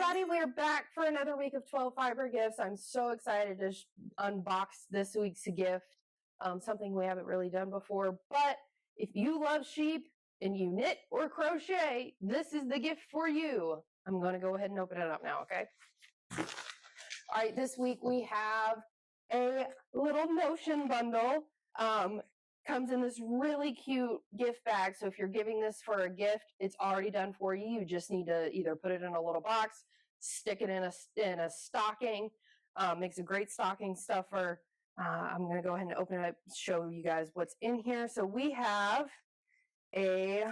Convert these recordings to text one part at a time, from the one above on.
everybody, we're back for another week of 12 fiber gifts. I'm so excited to unbox this week's gift, something we haven't really done before. But if you love sheep and you knit or crochet, this is the gift for you. I'm going to go ahead and open it up now, okay? All right, this week we have a little Notion bundle. Comes in this really cute gift bag. So if you're giving this for a gift, it's already done for you. You just need to either put it in a little box, stick it in a stocking. Makes a great stocking stuffer. I'm going to go ahead and open it up, show you guys what's in here. So we have a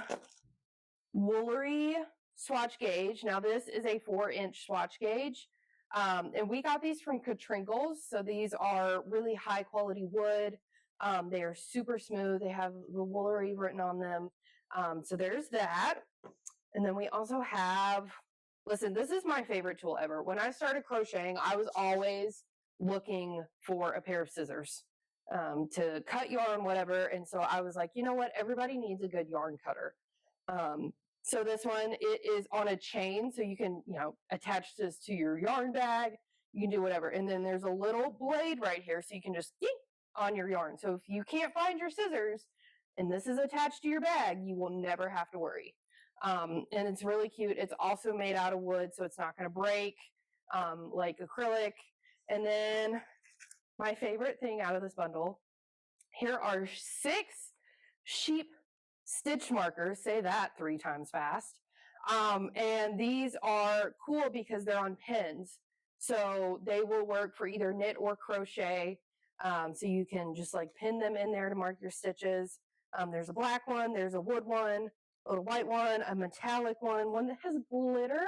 Woolery swatch gauge. Now this is a 4-inch swatch gauge. And we got these from Katrinkles. So these are really high quality wood. They are super smooth. They have the Woolery written on them. So there's that. And then we also have, listen, this is my favorite tool ever. When I started crocheting, I was always looking for a pair of scissors to cut yarn, whatever. And so I was like, you know what? Everybody needs a good yarn cutter. So this one, it is on a chain, so you can, attach this to your yarn bag. You can do whatever. And then there's a little blade right here, so you can just yeet on your yarn. So if you can't find your scissors and this is attached to your bag, you will never have to worry. And it's really cute. It's also made out of wood, so it's not going to break like acrylic. And then my favorite thing out of this bundle, here are 6 sheep stitch markers. Say that 3 times fast. And these are cool because they're on pins. So they will work for either knit or crochet. So you can just like pin them in there to mark your stitches. There's a black one, there's a wood one, a little white one, a metallic one that has glitter.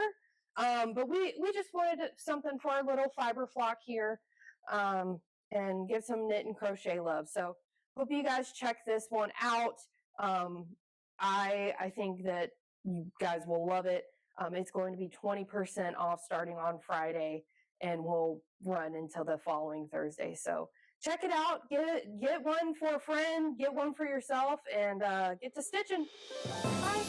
But we just wanted something for our little fiber flock here, and give some knit and crochet love. So hope you guys check this one out. I think that you guys will love it. It's going to be 20% off starting on Friday and will run until the following Thursday. So check it out. Get one for a friend, get one for yourself, and get to stitching. Bye.